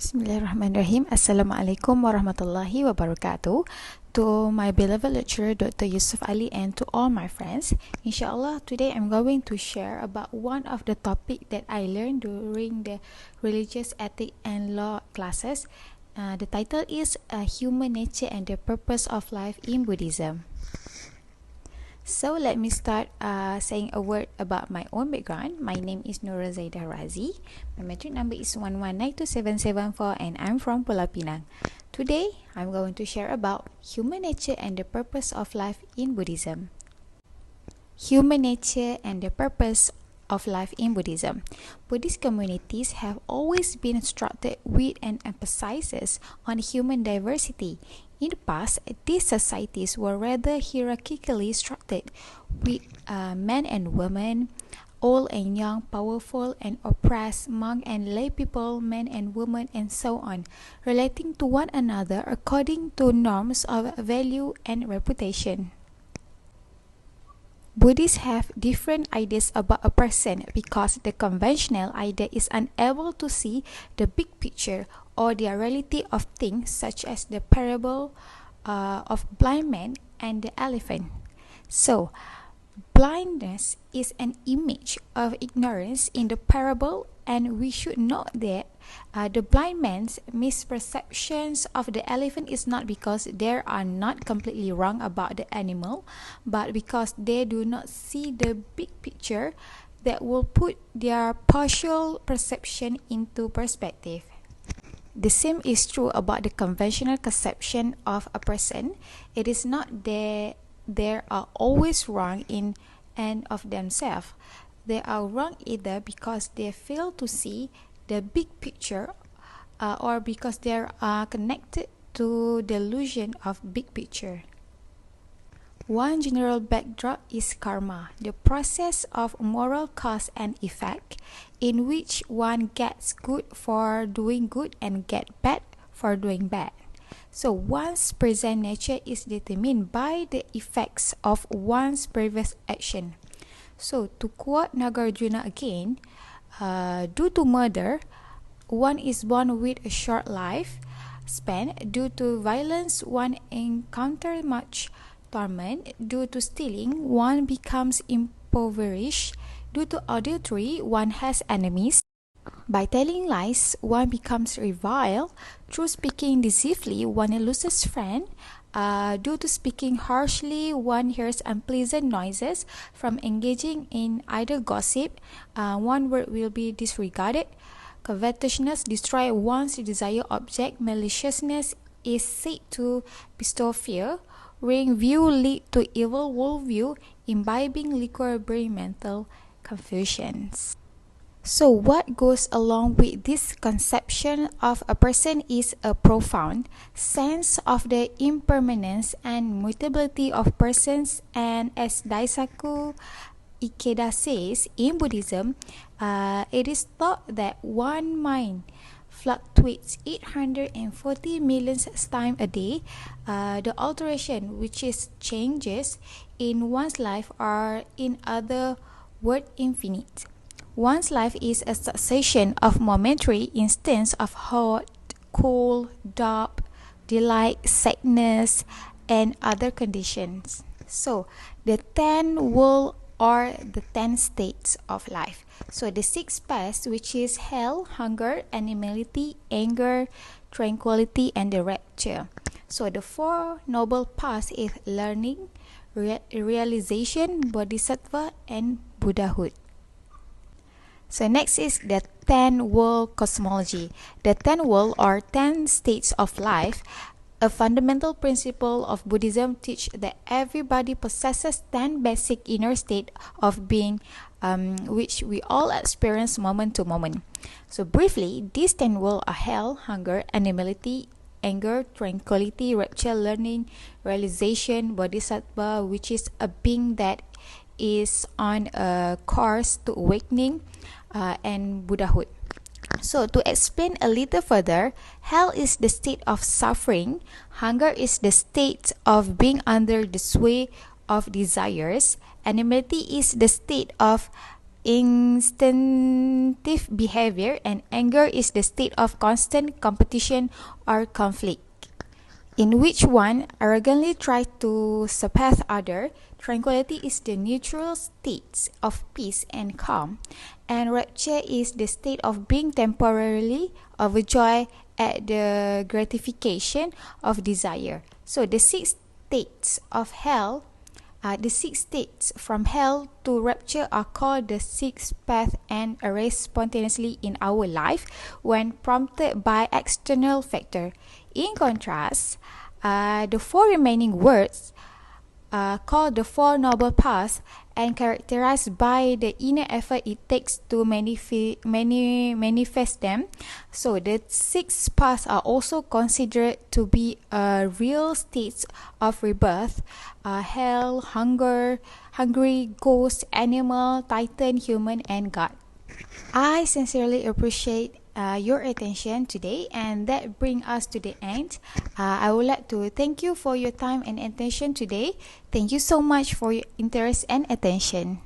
Bismillahirrahim. Assalamualaikum warahmatullahi wabarakatuh. To my beloved lecturer Dr Yousuf Ali and to all my friends, InshaAllah, today I'm going to share about one of the topic that I learned during the religious ethic and law classes. The title is Human Nature and the Purpose of Life in Buddhism. So let me start saying a word about my own background. My name is Nura Zaidah Razi. My metric number is 1192774 and I'm from Pulau Pinang. Today, I'm going to share about human nature and the purpose of life in Buddhism. Human nature and the purpose of life in Buddhism. Buddhist communities have always been instructed with an emphasis on human diversity. In the past, these societies were rather hierarchically structured, with men and women, old and young, powerful and oppressed, monk and lay people, men and women, and so on, relating to one another according to norms of value and reputation. Buddhists have different ideas about a person because the conventional idea is unable to see the big picture or the reality of things, such as the parable of blind man and the elephant. So, blindness is an image of ignorance in the parable, and we should note that the blind man's misperceptions of the elephant is not because they are not completely wrong about the animal, but because they do not see the big picture that will put their partial perception into perspective. The same is true about the conventional conception of a person. It is not that they are always wrong in and of themselves. They are wrong either because they fail to see the big picture or because they are connected to the illusion of big picture. One general backdrop is karma, the process of moral cause and effect, in which one gets good for doing good and get bad for doing bad. So one's present nature is determined by the effects of one's previous action. So to quote Nagarjuna again, due to murder, one is born with a short life span. Due to violence, one encounters much torment. Due to stealing, one becomes impoverished. Due to adultery, one has enemies. By telling lies, one becomes reviled. Through speaking deceitfully, one loses friend. Due to speaking harshly, one hears unpleasant noises. From engaging in idle gossip, one word will be disregarded. Covetousness destroys one's desired object. Maliciousness is said to bestow fear. Wrong view lead to evil worldview. Imbibing liquor bring mental confusions. So what goes along with this conception of a person is a profound sense of the impermanence and mutability of persons, and as Daisaku Ikeda says, in Buddhism, it is thought that one mind fluctuates 840 million times a day. The alteration, which is changes in one's life, are in other words infinite. One's life is a succession of momentary instances of hot, cool, dark, delight, sadness, and other conditions. So, the 10 worlds are the 10 states of life. So, the 6 paths, which is hell, hunger, animality, anger, tranquility, and the rapture. So, the 4 noble paths is learning, realization, bodhisattva, and Buddhahood. So next is the 10 World Cosmology. The 10 world or 10 states of life. A fundamental principle of Buddhism teaches that everybody possesses 10 basic inner states of being, which we all experience moment to moment. So briefly, these 10 worlds are hell, hunger, animality, anger, tranquility, rapture, learning, realization, bodhisattva, which is a being that is on a course to awakening, and Buddhahood. So to explain a little further, hell is the state of suffering, hunger is the state of being under the sway of desires, animality is the state of instinctive behavior, and anger is the state of constant competition or conflict, in which one arrogantly tries to surpass other. Tranquility is the neutral state of peace and calm, and rapture is the state of being temporarily overjoyed at the gratification of desire. So the six states of hell, the six states from hell to rapture are called the six paths and arise spontaneously in our life when prompted by external factor. In contrast, the four remaining words called the Four Noble Paths and characterized by the inner effort it takes to manifest them. So the six paths are also considered to be real states of rebirth: hell, hungry, ghost, animal, titan, human, and God. I sincerely appreciate your attention today, and that brings us to the end. I would like to thank you for your time and attention today. Thank you so much for your interest and attention.